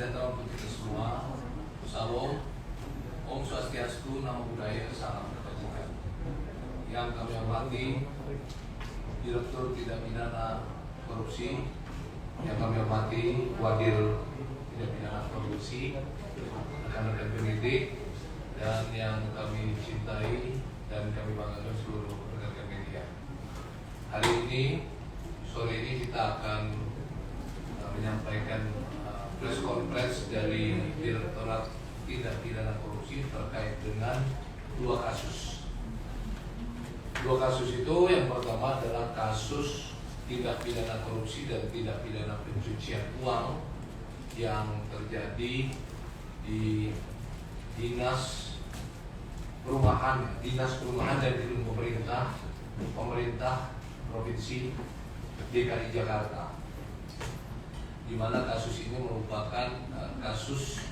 sejahtera untuk kita semua. Salam, Om Swastiastu, Namo Buddhaya, salam kebajikan. Yang kami hormati Direktur Tindak Pidana Korupsi, yang kami hormati Wadil Tindak Pidana Korupsi, rekan-rekan penyidik, dan yang kami cintai dan kami banggakan seluruh rekan-rekan media. Hari ini, sore ini kita akan menyampaikan press conference dari Direktorat Tindak Pidana Korupsi terkait dengan dua kasus. Dua kasus itu, yang pertama adalah kasus tindak pidana korupsi dan tindak pidana pencucian uang yang terjadi di Dinas Perumahan dan Gedung Pemerintah Provinsi DKI Jakarta, di mana kasus ini merupakan kasus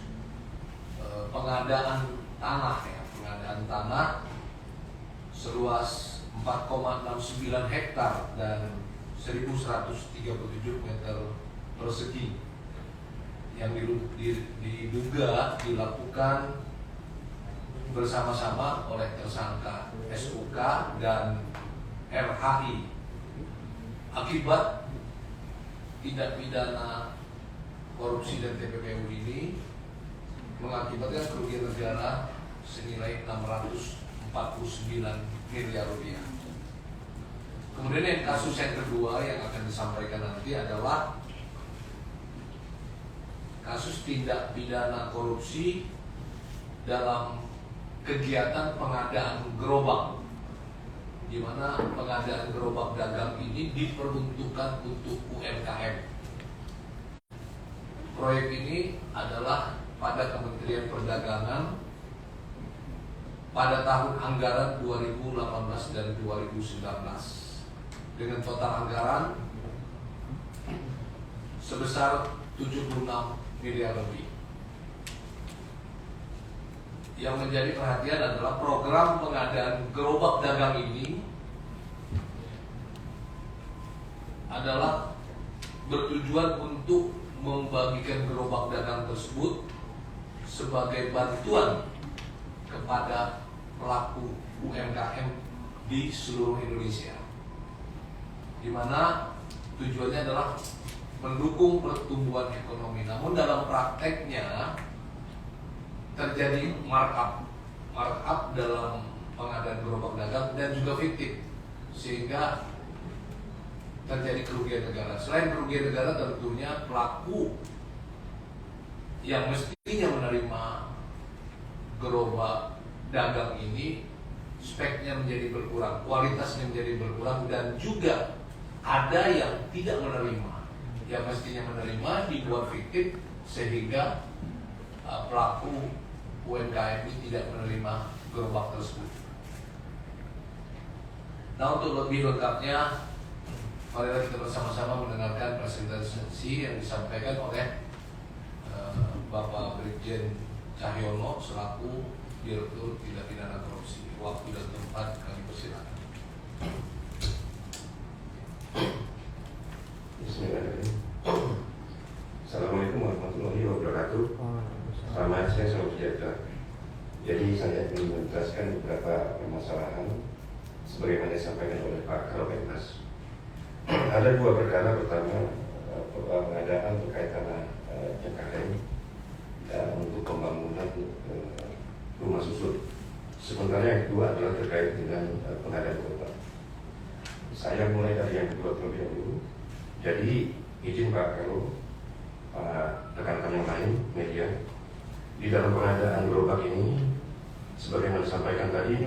pengadaan tanah seluas 4,69 hektar dan 1.137 meter persegi yang diduga dilakukan bersama-sama oleh tersangka SUK dan RHI. Akibat tindak pidana korupsi dan TPPU ini mengakibatkan kerugian negara senilai 649 miliar rupiah. Kemudian yang kasus yang kedua yang akan disampaikan nanti adalah kasus tindak pidana korupsi dalam kegiatan pengadaan gerobak, di mana pengadaan gerobak dagang ini diperuntukkan untuk UMKM. Proyek ini adalah pada Kementerian Perdagangan pada tahun anggaran 2018 dan 2019 dengan total anggaran sebesar 76 miliar lebih. Yang menjadi perhatian adalah program pengadaan gerobak dagang ini adalah bertujuan untuk membagikan gerobak dagang tersebut sebagai bantuan kepada pelaku UMKM di seluruh Indonesia, di mana tujuannya adalah mendukung pertumbuhan ekonomi. Namun dalam prakteknya terjadi markup dalam pengadaan gerobak dagang dan juga fiktif, sehingga terjadi kerugian negara. Selain kerugian negara, tentunya pelaku yang mestinya menerima gerobak dagang ini speknya menjadi berkurang, kualitasnya menjadi berkurang, dan juga ada yang tidak menerima, yang mestinya menerima dibuat fiktif sehingga pelaku UMKM ini tidak menerima gerobak tersebut. Nah, untuk lebih lengkapnya, marilah kita bersama-sama mendengarkan presentasi yang disampaikan oleh Bapak Brigjen Cahyono selaku Direktur Tindak Pidana Korupsi. Waktu dan tempat kami persilakan. Bismillahirrahmanirrahim. Assalamualaikum warahmatullahi wabarakatuh. Selamat siang, salam sejahtera. Jadi saya ingin menjelaskan beberapa permasalahan sebagaimana disampaikan oleh Pak Kabupatmas. Ada dua perkara. Pertama, pengadaan terkait tanah Cengkareng untuk pembangunan rumah susun. Sementara yang kedua adalah terkait dengan pengadaan gerobak. Saya mulai dari yang kedua terlebih dahulu. Jadi izin Pak, kalau rekan-rekan yang lain media, di dalam pengadaan gerobak ini sebagaimana disampaikan tadi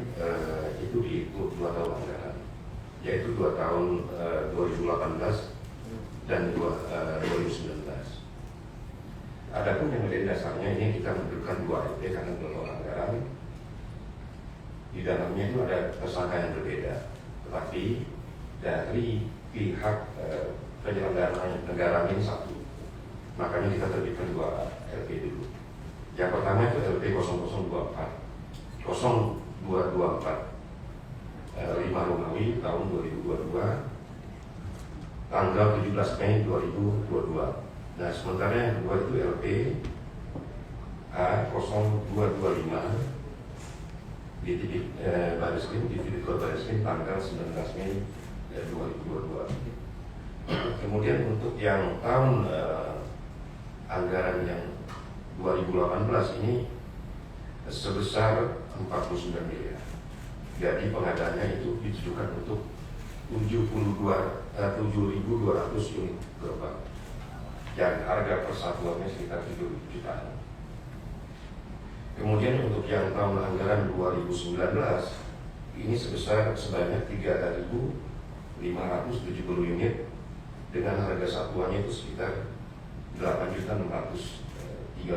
itu diikut 2 tahun anggaran, yaitu 2 tahun 2018 dan 2019. Adapun yang menjadi dasarnya ini kita menentukan 2 RP karena 2 tahun anggaran. Di dalamnya itu ada tersangka yang berbeda, tetapi dari pihak penyelenggara negara ini satu. Makanya kita terbitkan 2 RP dulu. Yang pertama itu LP 0024 5 Romawi tahun 2022, tanggal 17 Mei 2022, Nah, sementara yang kedua itu LP A0225 di titik Barreskrim, di titik Barreskrim tanggal 19 Mei 2022. Kemudian untuk yang tahun anggaran yang 2018 ini sebesar 49 miliar. Jadi pengadaannya itu ditujukan untuk 7.200 unit gerbang yang harga persatuannya sekitar 7 jutaan. Kemudian untuk yang tahun anggaran 2019 ini sebanyak 3.570 unit dengan harga satuannya itu sekitar 8.613.000.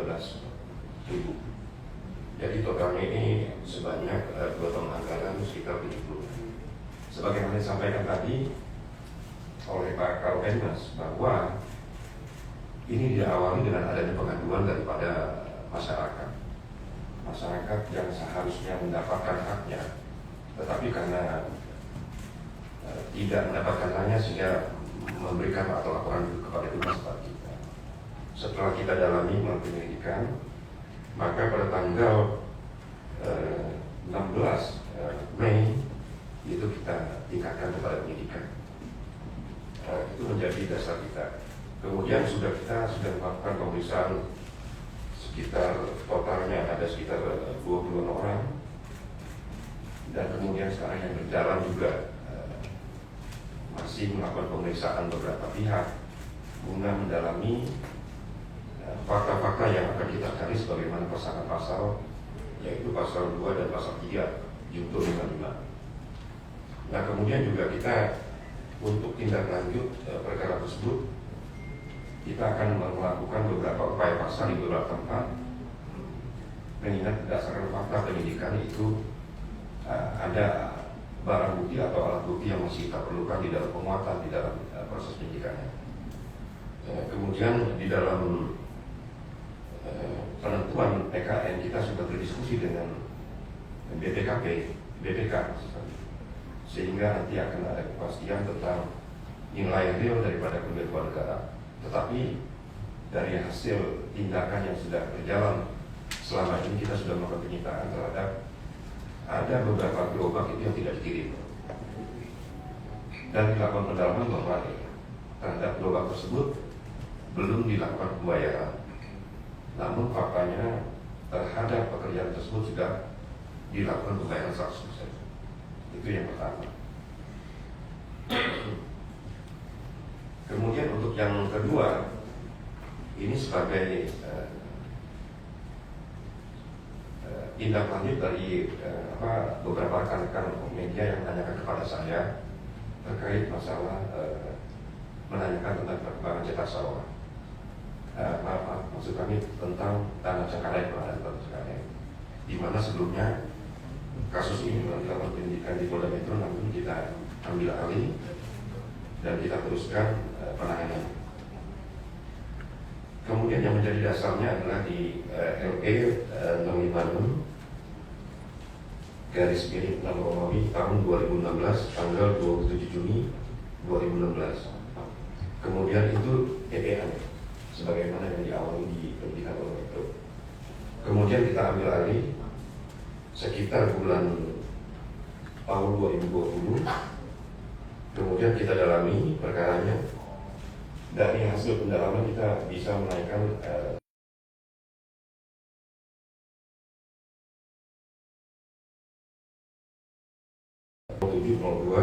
Jadi totalnya ini sebanyak tahun anggaran sekitar 70. Sebagaimana disampaikan tadi oleh Pak Karopenmas bahwa ini diawali dengan adanya pengaduan daripada masyarakat yang seharusnya mendapatkan haknya, tetapi karena tidak mendapatkan haknya sehingga memberikan atau laporan kepada dinas kita. Setelah kita dalami melalui penyelidikan, maka pada tanggal 16 Mei itu kita tingkatkan kepada penyidikan. Itu menjadi dasar kita. Kemudian kita sudah melakukan pemeriksaan sekitar totalnya ada sekitar 20 orang, dan kemudian sekarang yang berjalan juga masih melakukan pemeriksaan beberapa pihak guna mendalami fakta-fakta yang akan kita cari sebagaimana pasangan pasal, yaitu pasal 2 dan pasal 3 Junto 55. Nah, kemudian juga kita untuk tindak lanjut perkara tersebut, kita akan melakukan beberapa upaya paksa di beberapa tempat, mengingat berdasarkan fakta penyidikan itu ada barang bukti atau alat bukti yang masih kita perlukan di dalam penguatan di dalam proses penyidikannya. Kemudian di dalam penentuan PKN kita sudah berdiskusi dengan BPK, sehingga nanti akan ada kepastian tentang nilai real daripada pembantuan negara. Tetapi dari hasil tindakan yang sudah berjalan selama ini, kita sudah melakukan penyitaan terhadap ada beberapa gerobak itu yang tidak dikirim, dan dilakukan pendalaman bahwa terhadap gerobak tersebut belum dilakukan pembayaran. Namun faktanya terhadap pekerjaan tersebut sudah dilakukan pembayaran 100%. Itu yang pertama. Kemudian untuk yang kedua, ini sebagai tindak lanjut dari beberapa rekan-rekan media yang menanyakan kepada saya terkait masalah menanyakan tentang perkembangan cetak sawah. Maksud kami tentang tanah Cengkareng, pengadaan tanah Cengkareng, di mana sebelumnya kasus ini dilakukan penyidikan di Polda Metro, namun kita ambil alih dan kita teruskan penanganan. Kemudian yang menjadi dasarnya adalah di LE 656 garis miring 6 Romawi tahun 2016 tanggal 27 Juni 2016. Kemudian itu EPA sebagaimana yang diawali di pendidikan oleh Metro. Kemudian kita ambil alih sekitar bulan tahun 2020. Kemudian kita dalami perkaranya. Dari hasil pendalaman kita bisa menaikkan 702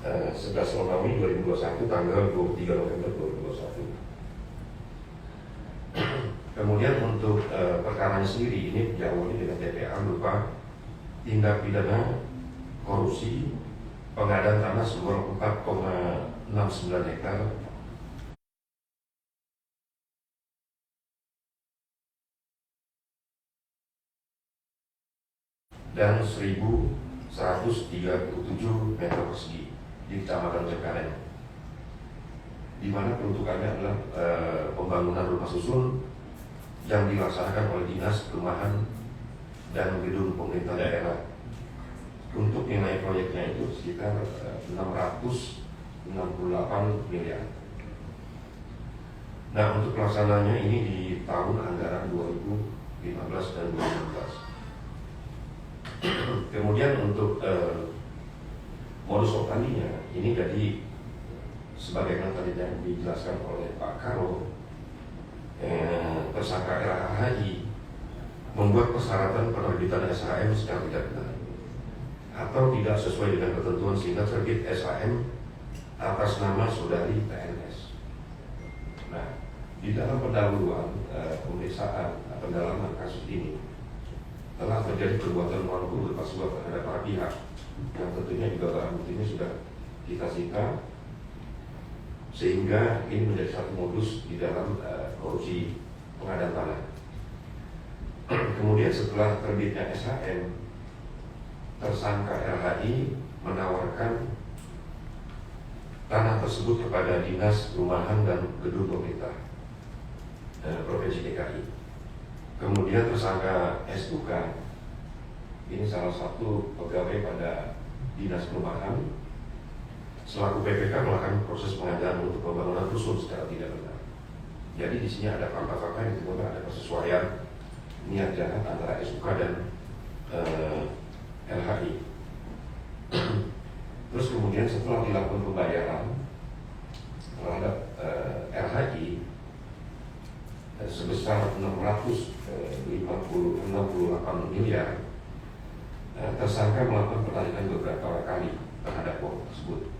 11 Romawi 2021 tanggal 23 November 2021. Kemudian untuk perkaranya sendiri ini diawali dengan TPA berupa tindak pidana korupsi pengadaan tanah seluas 4,69 hektar dan 1.137 meter persegi di Kecamatan Cengkareng, di mana peruntukannya adalah pembangunan rumah susun yang dilaksanakan oleh Dinas Perumahan dan Gedung Pemerintah Daerah. Untuk nilai proyeknya itu sekitar 668 miliar. Nah, untuk pelaksananya ini di tahun anggaran 2015 dan 2016. Kemudian untuk modus operandinya ini jadi sebagaimana tadi yang dijelaskan oleh Pak Karo, tersangka LHI membuat persyaratan penerbitan SHM secara tidak benar atau tidak sesuai dengan ketentuan sehingga terbit SHM atas nama saudari TNS. Nah, di dalam pendahuluan pemeriksaan pendalaman kasus ini telah terjadi perbuatan melawan berupa suap terhadap para pihak yang tentunya juga barang buktinya sudah kita sita, sehingga ini menjadi satu modus di dalam korupsi pengadaan tanah. Kemudian setelah terbitnya SHM, tersangka LHI menawarkan tanah tersebut kepada Dinas Perumahan dan Gedung Pemerintah Provinsi DKI. Kemudian tersangka SUK, ini salah satu pegawai pada Dinas Perumahan, selaku PPK melakukan proses pengadaan untuk pembangunan rusun secara tidak benar. Jadi di sini ada fakta-fakta yang ditemukan ada persesuaian niat jahat antara SUK dan LHI. Terus kemudian setelah dilakukan pembayaran terhadap LHI sebesar 668 miliar, tersangka melakukan penarikan beberapa kali terhadap uang tersebut.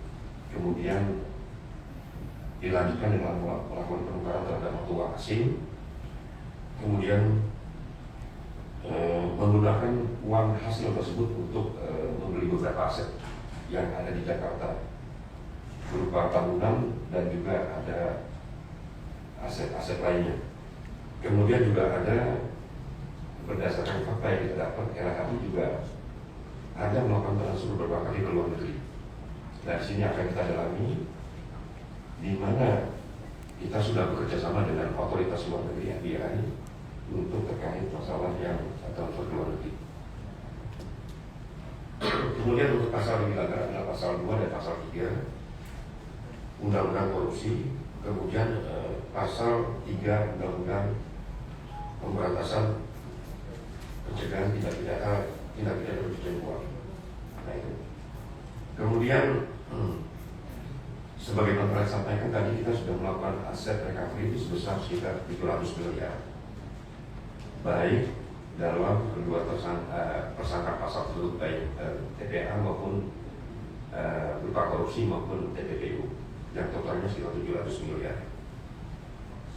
Kemudian dilanjutkan dengan melakukan penukaran terhadap mata uang asing, kemudian menggunakan uang hasil tersebut untuk membeli beberapa aset yang ada di Jakarta berupa bangunan dan juga ada aset-aset lainnya. Kemudian juga ada berdasarkan fakta yang kita dapat, LHI juga ada melakukan transfer beberapa kali ke luar negeri. Nah, di sini akan kita dalami, di mana kita sudah bekerja sama dengan otoritas luar negeri FBI untuk terkait masalah yang transfer ke luar negeri. Kemudian untuk pasal yang dilanggar adalah pasal 2 dan pasal 3 Undang-Undang Korupsi, kemudian pasal 3 Undang-Undang Pemberantasan Pencegahan Tindak Pidana Pencucian Uang. Nah, itu. Kemudian sebagai telah sampaikan tadi, kita sudah melakukan aset recovery itu sebesar sekitar 700 miliar, baik dalam kedua tersangka pasal tersebut, baik TPA maupun berupa korupsi maupun TPPU, yang totalnya sekitar 700 miliar.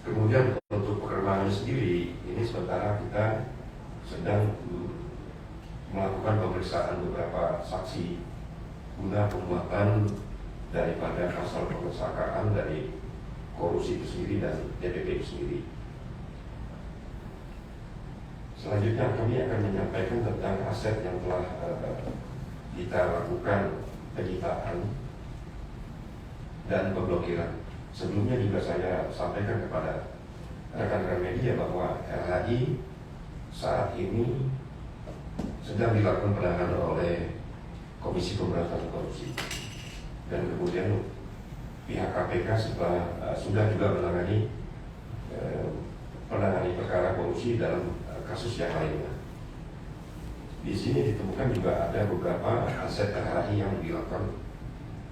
Kemudian untuk perkembangan sendiri, ini sementara kita sedang melakukan pemeriksaan beberapa saksi guna penguatan daripada pasal pengesakaan dari korupsi itu sendiri dan TPP itu sendiri. Selanjutnya kami akan menyampaikan tentang aset yang telah kita lakukan penyitaan dan pemblokiran. Sebelumnya juga saya sampaikan kepada rekan-rekan media bahwa LHI saat ini sedang dilakukan penahanan oleh Komisi Pemberantasan Korupsi, dan kemudian pihak KPK sudah juga menangani perkara korupsi dalam kasus yang lainnya. Di sini ditemukan juga ada beberapa aset LHI yang dilakukan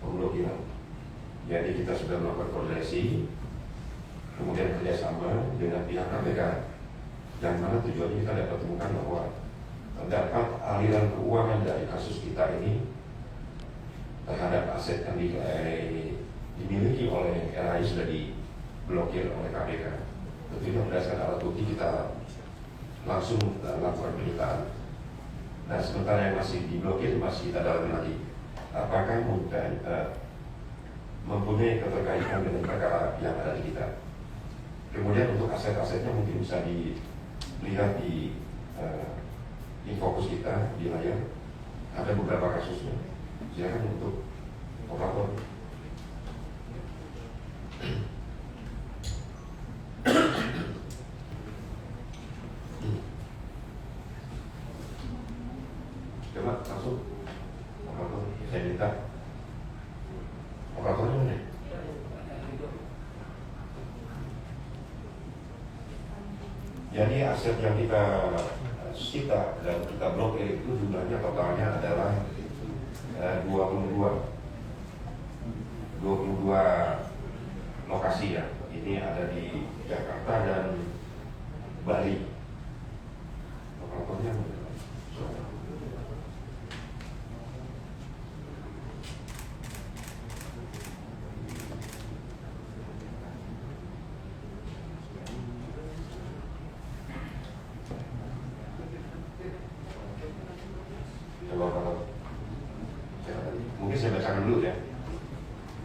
pemblokiran. Jadi kita sudah melakukan koordinasi, kemudian kerjasama dengan pihak KPK, yang mana tujuannya kita dapat temukan bahwa terdapat aliran keuangan dari kasus kita ini terhadap aset yang dimiliki oleh LHI sudah diblokir oleh KPK. Tentunya berdasarkan alat bukti kita langsung lakukan penyitaan. Nah, sementara yang masih diblokir masih kita dalami lagi apakah mempunyai keterkaitan dengan perkara yang ada di kita. Kemudian untuk aset-asetnya mungkin bisa dilihat di infokus kita di layar, ada beberapa kasusnya. Silakan untuk operator. Coba langsung operator, saya minta operatornya mana? Jadi aset yang kita sita dan kita blokir itu jumlahnya totalnya adalah 22 lokasi ya. Ini ada di Jakarta dan Bali. Operatornya kalau mungkin saya bacakan dulu ya.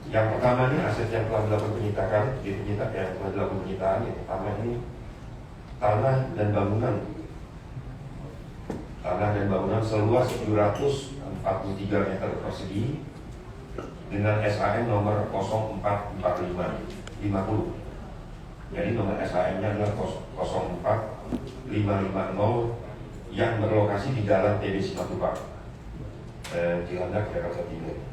Yang pertama ini aset yang telah dilakukan penyitaan, yang telah dilakukan penyitaan. Yang pertama ini tanah dan bangunan. Tanah dan bangunan seluas 743 meter persegi dengan SAN nomor 044550. Jadi nomor SAN-nya adalah 04550 yang berlokasi di Jalan TB Simatupang, Cilandak, Jakarta Timur.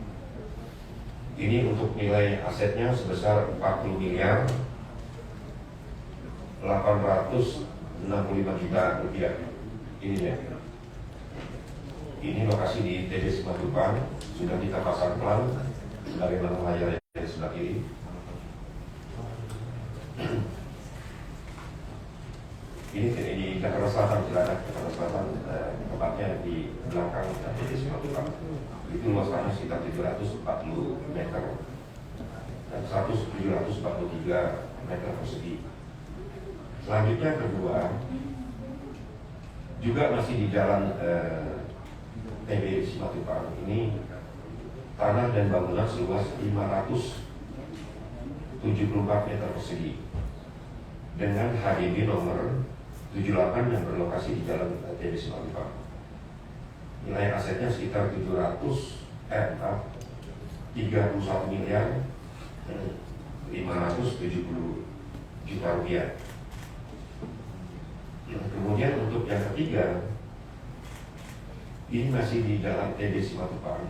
Ini untuk nilai asetnya sebesar 40 miliar 865 juta rupiah. Ini ya. Ini lokasi di TB Simatupang, sudah kita pasang pelan sebagaimana layar di sebelah kiri. Ini di Jakarta Selatan, Jakarta Selatan, tempatnya di belakang TB Simatupang. Itu luas tanah sekitar 740 meter dan 743 meter persegi. Selanjutnya kedua, juga masih di jalan TB Simatupang. Ini tanah dan bangunan seluas 574 meter persegi dengan HDB nomor 78 yang berlokasi di jalan TB Simatupang. Nilai asetnya sekitar 31 miliar 570 juta rupiah. Kemudian untuk yang ketiga, ini masih di jalan TB Simatupang.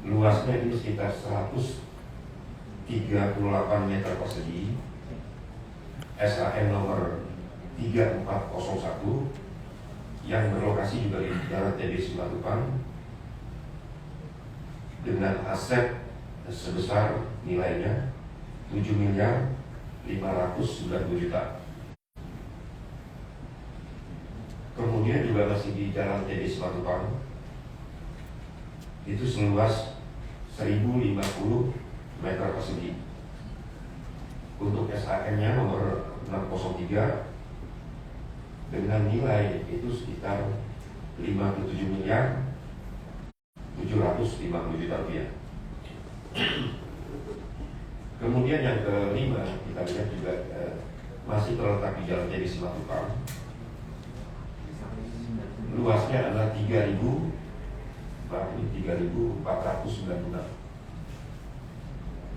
Luasnya ini sekitar 138 meter persegi, SAN nomor 3401 yang berlokasi juga di jalan TB Simatupang dengan aset sebesar nilainya 7 miliar 590 juta. Kemudian juga masih di jalan TB Simatupang, itu seluas 1050 meter persegi. Untuk SAN-nya nomor 603 dengan nilai itu sekitar 57 miliar 750 juta rupiah. Kemudian yang kelima, kita lihat juga masih terletak di jalan TB Simatupang. Luasnya adalah 3.496.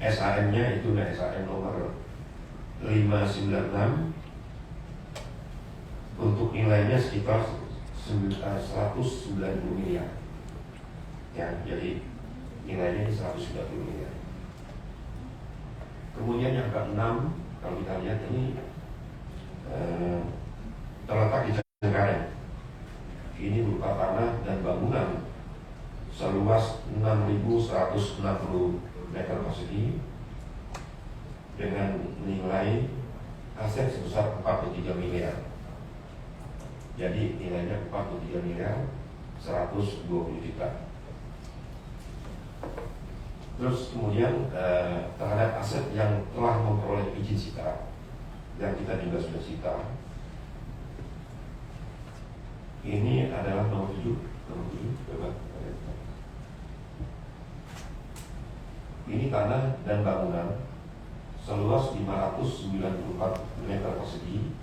SAN-nya itu SAN nomor 596. Untuk nilainya sekitar 190 miliar. Ya, jadi nilainya 190 miliar. Kemudian yang keenam, kalau kita lihat ini terletak di Cengkareng. Ini berupa tanah dan bangunan seluas 6.160 meter persegi dengan nilai aset sebesar 43 miliar. Jadi nilainya 43 miliar 120 juta. Terus kemudian terhadap aset yang telah memperoleh izin sita, yang kita juga sudah sita, ini adalah nomor 7. Coba. Ini tanah dan bangunan seluas 594 meter persegi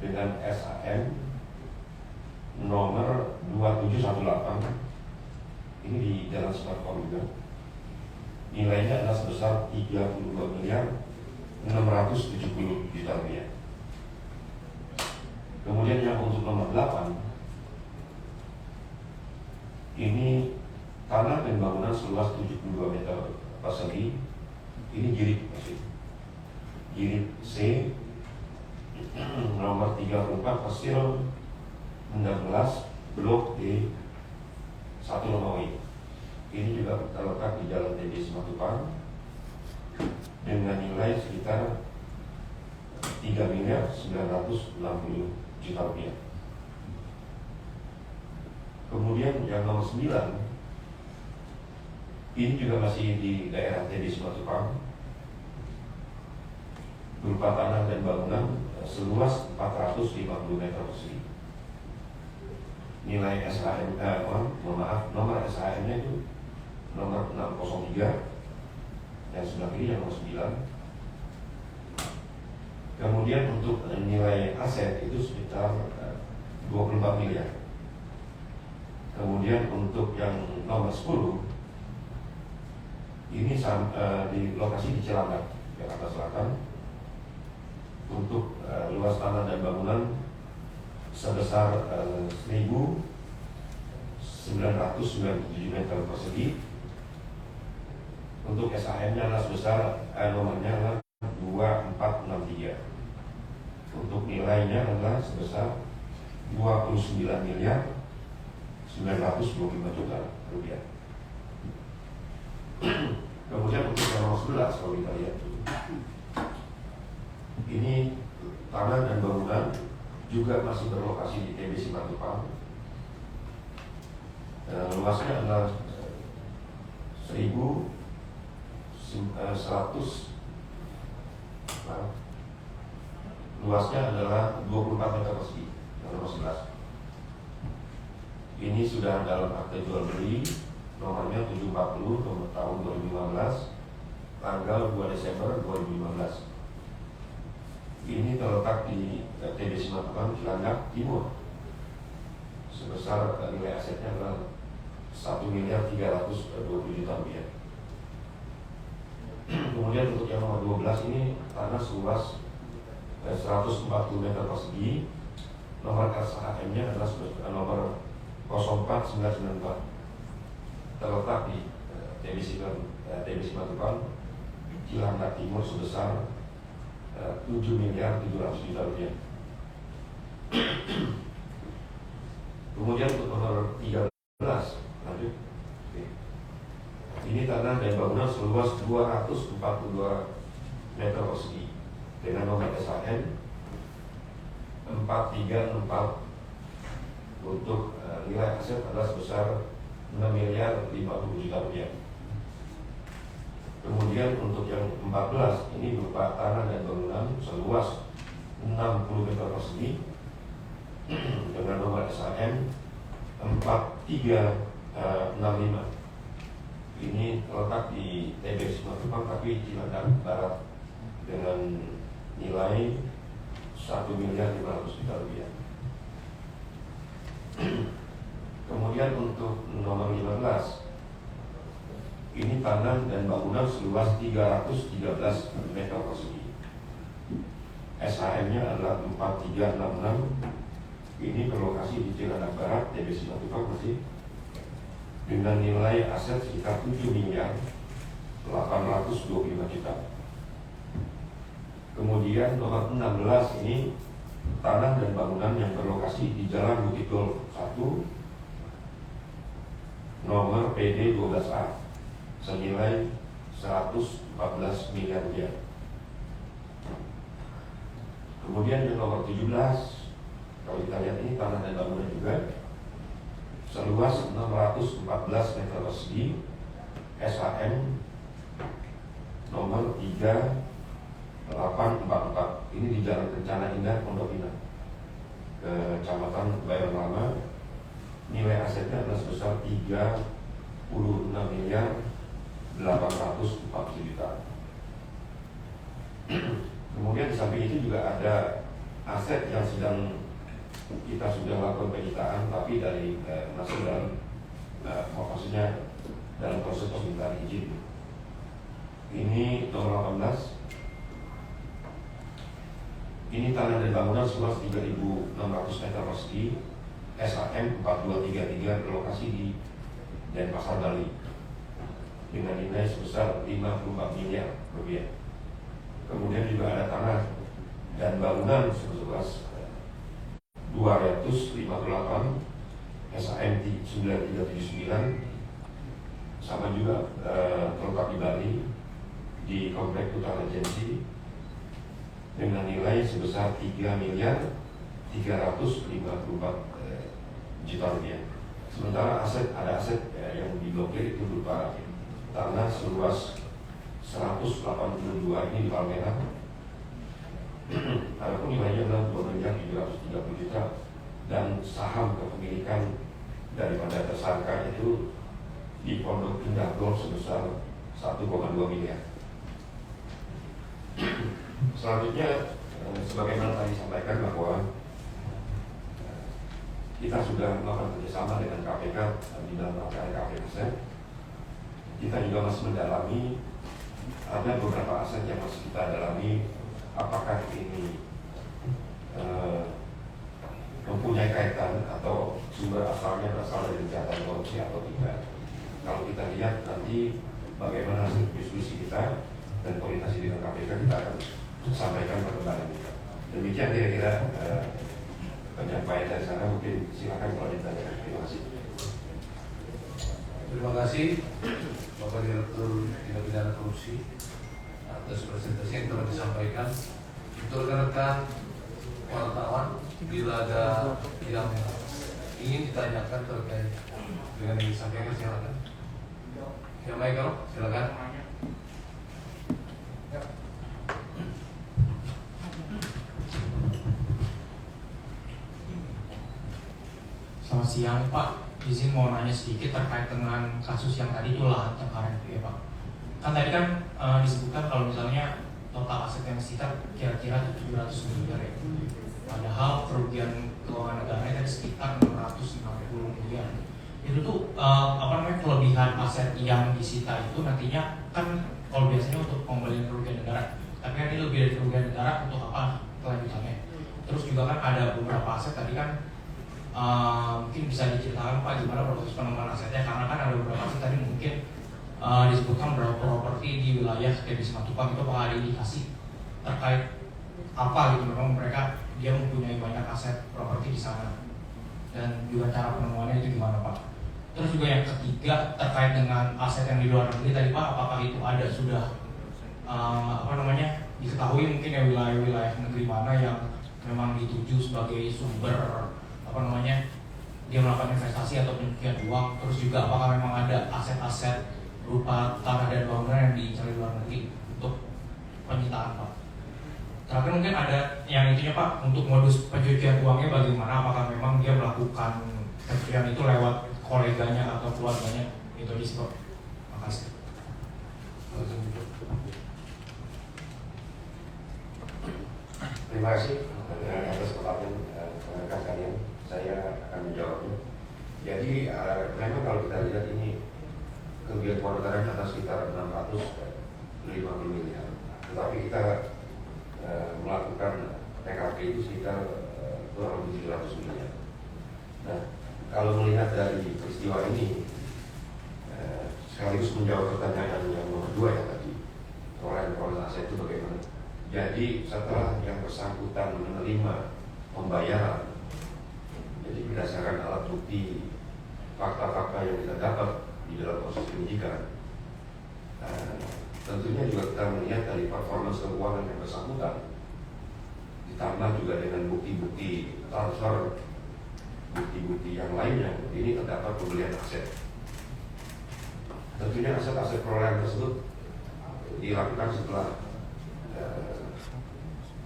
dengan SAN nomor 2718. Ini di Jalan Simatupang juga. Nilainya adalah sebesar 32 miliar 670 juta rupiah. Kemudian yang untuk nomor 8, ini tanah dan bangunan seluas 72 meter persegi. Ini jirit masih. Jirit C dengan nilai sekitar 3.960 juta rupiah. Kemudian yang nomor 9 ini juga masih di daerah TB Simatupang, berupa tanah dan bangunan seluas 450 meter persegi. Nilai SHM, nomor SHM-nya itu nomor 603, yang sebelah kiri yang nomor 9. Kemudian untuk nilai aset itu sekitar 24 miliar. Kemudian untuk yang nomor 10 ini di lokasi di Cilandak, Jakarta Selatan, untuk luas tanah dan bangunan sebesar 1.997 meter persegi. Untuk SHM-nya adalah sebesar nomornya adalah 2463. Untuk nilainya adalah sebesar 29 miliar 925 juta rupiah. Kemudian untuk yang nomor 11 kalau kita lihat dulu, ini tanah dan bangunan juga masih berlokasi di TB Simatupang. Luasnya adalah 1.100, luasnya adalah 24 meter persegi, nomor 11. Ini sudah dalam akte jual beli, nomornya 740 nomor tahun 2015, tanggal 2 Desember 2015. Ini terletak di TB Simatupang, Cilandak Timur. Sebesar nilai asetnya adalah 1.320 juta rupiah. Kemudian untuk yang nomor 12 ini tanah seluas 140 meter persegi. Nomor SHM-nya adalah nomor 04994. Terletak di TB Simatupang, Cilandak Timur sebesar 7 miliar 700 juta rupiah. Kemudian untuk nomor 13, lanjut. Ini tanah dan bangunan seluas 242 meter persegi dengan nomor SHM 4364. Untuk nilai aset adalah sebesar 6 miliar 50 juta rupiah. Kemudian untuk yang 14 ini berupa tanah dan bangunan seluas 60 meter persegi dengan nomor SHM 4365. Ini terletak di TB Simatupang tapi Cilandak Barat dengan nilai 1 miliar 500 juta rupiah. Kemudian untuk nomor 15 ini tanah dan bangunan seluas 313 meter persegi. SHM-nya adalah 4366. Ini berlokasi di Cilandak Barat, TB Simatupang masih, dengan nilai aset sekitar 7 miliar 825 juta. Kemudian nomor 16 ini tanah dan bangunan yang berlokasi di Jalan Bukit Dol 1, nomor PD 12A, senilai 114 miliar rupiah. Kemudian yang nomor 17, kalau kita lihat ini tanah dan bangunan juga seluas 614 meter persegi, SHM nomor 3844. Ini di Jalan Kencana Indah, Pondok Indah, Kecamatan Kebayoran Lama. Nilai asetnya adalah sebesar 36 miliar 840 juta. Kemudian di samping itu juga ada aset yang sedang kita sudah lakukan penyitaan, tapi dari masih dalam maksudnya dalam proses permintaan izin. Ini nomor 18. Ini tanah dan bangunan seluas 3.600 meter persegi, SHM 4233, berlokasi di Denpasar, Bali, dengan nilai sebesar 54 miliar rupiah. Kemudian juga ada tanah dan bangunan seluas 258, SHM 9379, sama juga terletak di Bali, di di Komplek Utara Regency dengan nilai sebesar 3.354 juta rupiah. Sementara ada aset yang diblokir itu berupa tanah seluas 182 ini di Palmerah. Adapun nilainya adalah 2.730 juta dan saham kepemilikan daripada tersangka itu di Pondok Indah Gold sebesar 1,2 miliar. Selanjutnya, sebagaimana tadi sampaikan bahwa kita sudah melakukan kerjasama dengan KPK di dalam rangkaian KPK. Kita juga masih mendalami, ada beberapa aset yang masih kita dalami, apakah ini mempunyai kaitan atau sumber asalnya berasal dari kejahatan korupsi atau tidak. Kalau kita lihat nanti bagaimana hasil diskusi kita dan koordinasi dengan KPK, kita akan sampaikan perkembangan kita. Demikian kira-kira penyampaian dari sana. Mungkin silakan kalau ditanya. Terima kasih. Terima kasih Bapak Direktur Tindak Pidana Korupsi atas presentasi yang telah disampaikan. Untuk rekan-rekan wartawan, bila ada yang ingin ditanyakan terkait dengan yang disampaikan, silakan. Ya, Michael, silakan. Selamat siang Pak, izin mau nanya sedikit terkait dengan kasus yang tadi itu lahan Cengkareng itu ya Pak. Kan tadi kan disebutkan kalau misalnya total aset yang sekitar kira-kira 700 miliar ya. Padahal kerugian keuangan negara tadi sekitar 660 miliar. Itu tuh kelebihan aset yang disita itu nantinya kan kalau biasanya untuk pembelian kerugian negara, tapi kan ini lebih dari kerugian negara untuk apa kelanjutannya. Terus juga kan ada beberapa aset tadi kan mungkin bisa diceritakan Pak gimana proses penemuan asetnya, karena kan ada beberapa aset tadi mungkin disebutkan beberapa properti di wilayah kayak di Simatupang itu Pak ada indikasi terkait apa gitu, memang mereka dia mempunyai banyak aset properti di sana, dan juga cara penemuannya itu gimana Pak. Terus juga yang ketiga terkait dengan aset yang di luar negeri tadi Pak, apakah itu ada sudah diketahui mungkin ya wilayah-wilayah negeri mana yang memang dituju sebagai sumber dia melakukan investasi atau pencucian uang. Terus juga apakah memang ada aset-aset berupa tanah dan bangunan yang dicari luar negeri untuk penyitaan Pak. Terakhir mungkin ada yang intinya Pak, untuk modus pencucian uangnya bagaimana, apakah memang dia melakukan pencucian itu lewat koleganya atau keluarganya, itu aja sih Pak. Makasih. Terima kasih atas pertanyaan rekan kalian. Saya akan menjawabnya. Jadi memang kalau kita lihat ini kerugian keuangan negara ada sekitar 650 miliar. Tetapi kita melakukan TKP itu sekitar kurang lebih 700 miliar. Nah, kalau melihat dari peristiwa ini, sekaligus menjawab pertanyaan yang nomor 2 ya tadi, perolehan aset itu bagaimana? Jadi setelah yang bersangkutan menerima pembayaran, jadi berdasarkan alat bukti fakta-fakta yang kita dapat di dalam proses penyidikan, tentunya juga kita melihat dari performance keuangan yang bersangkutan, ditambah juga dengan bukti-bukti transfer, bukti-bukti yang lainnya, ini terdapat pembelian aset. Tentunya aset-aset perolehan tersebut dilakukan setelah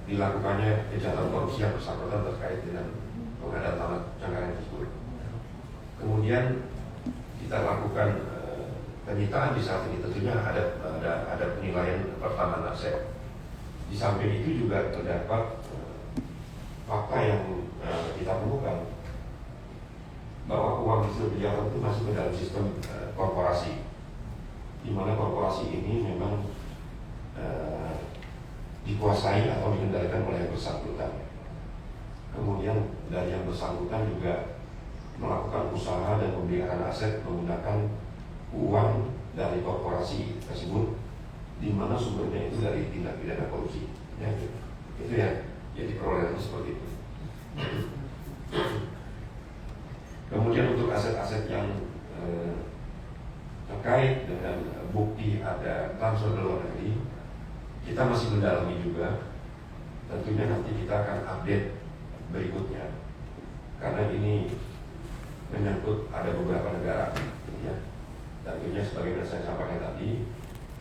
dilakukannya kejahatan korupsi yang bersangkutan terkait dengan pengadaan tanah Cengkareng tersebut. Kemudian kita lakukan penyitaan di saat ini, tentunya ada penilaian pertambahan aset. Di samping itu juga terdapat fakta yang kita temukan bahwa uang hasil kejahatan itu masuk ke dalam sistem korporasi, di mana korporasi ini memang dikuasai atau dikendalikan oleh yang bersangkutan. Kemudian dari yang bersangkutan juga melakukan usaha dan pemeliharaan aset menggunakan uang dari korporasi tersebut, di mana sumbernya itu dari tindak pidana korupsi. Ya, itu ya, jadi perolehan seperti itu. Kemudian untuk aset-aset yang terkait dengan bukti ada transfer ke luar negeri, kita masih mendalami juga. Tentunya nanti kita akan update berikutnya, karena ini menyangkut ada beberapa negara, ya. Tentunya sebagaimana saya sampaikan tadi,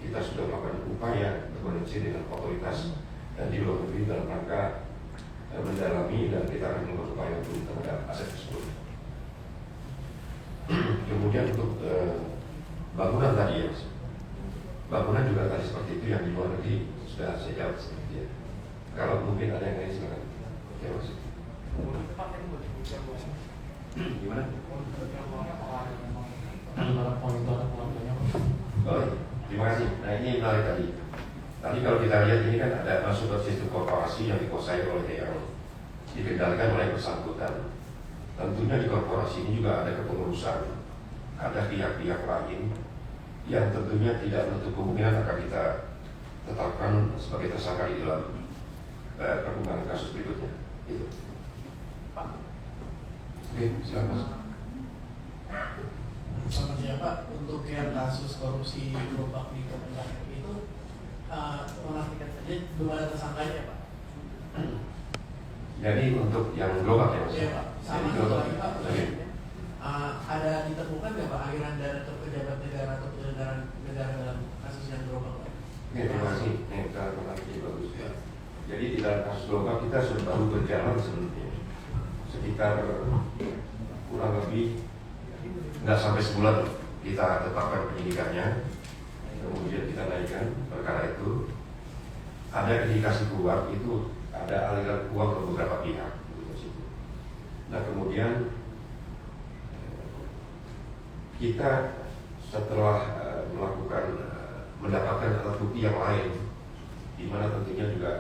kita sudah melakukan upaya berkoordinasi dengan otoritas dan di luar negeri dalam rangka mendalami, dan kita akan melakukan upaya untuk terhadap aset tersebut. Kemudian untuk bangunan tadi, ya, bangunan juga tadi seperti itu, yang di luar negeri sudah saya jawab seperti itu. Kalau mungkin ada yang lain silakan. Ya, Mas. Gimana? Baik, terima kasih. Nah, ini menarik tadi. Tadi kalau kita lihat ini kan ada masuk ke sistem korporasi yang dikuasai oleh yang dikendalikan oleh bersangkutan. Tentunya di korporasi ini juga ada kepengurusan, ada pihak-pihak lain yang tentunya tidak menutup kemungkinan akan kita tetapkan sebagai tersangka di dalam perkembangan kasus berikutnya. Itu. Oke, silakan Mas. Selamat siang Pak, untuk yang kasus korupsi gerobak di Kementerian itu memastikan saja belum ada tersangkanya Pak. Jadi untuk yang gerobak ya Mas? Iya Pak, sama Jadi satu gerobak. lagi Pak, Oke. ada ditemukan nggak Pak aliran dana ke pejabat negara atau penyelenggaraan negara dalam kasus yang gerobak Pak? Oke, terima kasih. Ini kita menanti bagus ya. Jadi di dalam kasus gerobak kita sudah baru berjalan sebenarnya sekitar kurang lebih nggak sampai sebulan kita tetapkan penyidikannya, kemudian kita naikkan perkara itu. Ada indikasi keluar itu ada aliran uang ke beberapa pihak. Nah kemudian kita setelah mendapatkan alat bukti yang lain, di mana tentunya juga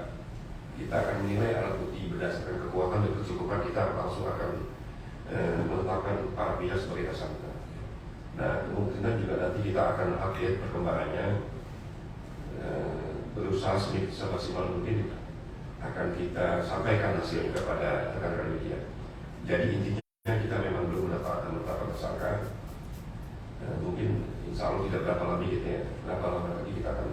kita akan menilai alat bukti berdasarkan kekuatan dan kecukupan, kita langsung akan menetapkan para pihak sebagai tersangka. Nah kemungkinan juga nanti kita akan update perkembangannya, berusaha semaksimal mungkin akan kita sampaikan hasilnya kepada rekan-rekan media. Jadi intinya kita memang belum menetapkan tersangka. Mungkin insya Allah tidak berapa lama gitu ya, berapa lama lagi kita akan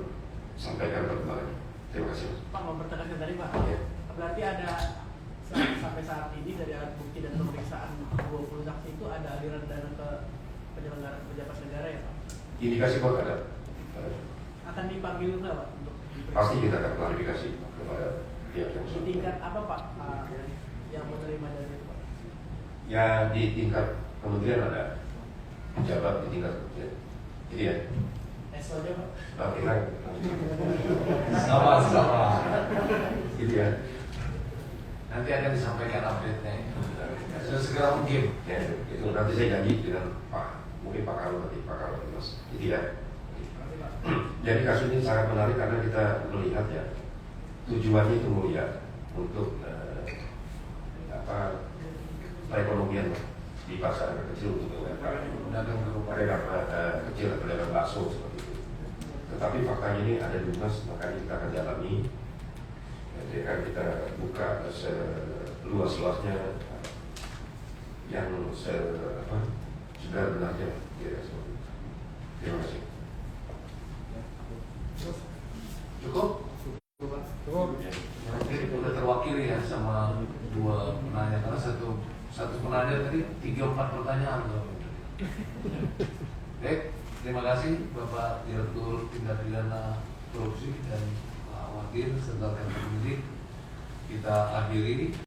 sampaikan perkembangannya. Terima kasih. Pak, mau bertanya tadi Pak, Ya. berarti ada sampai saat ini dari alat bukti dan pemeriksaan 20 saksi itu ada aliran dana ke penyelenggaraan pejabat negara ya Pak? Indikasi kok ada. Akan dipanggil nggak Pak untuk diperiksa? Pasti kita akan klarifikasi kepada pihak yang Di tingkat apa Pak yang menerima dari itu Pak? Ya di tingkat kementerian ada pejabat di tingkat kementerian. Jadi ya. SO aja Pak? Oke lah. Sama-sama. Gitu ya. Nanti akan disampaikan update-nya. Segera mungkin. Ya, itu nanti saya janji dengan mungkin Pak Karul nanti, Pak Karul Mas. Gitu ya. Jadi kasus ini sangat menarik karena kita melihat ya tujuannya itu mulia untuk perekonomian di pasar kecil untuk UMKM, pedagang kecil, pedagang bakso seperti itu. Tetapi faktanya ini ada di Mas, makanya kita akan dalami. Jadi akan kita buka seluas-luasnya yang sudah benarnya. Ya, terima kasih. Cukup? Nanti udah terwakili ya sama dua penanya, karena satu penanya tadi 3-4 pertanyaan. Baik, terima kasih Bapak Direktur Tindak Pidana Korupsi dan Pak Wakil serta rekan penyidik. Kita akhiri.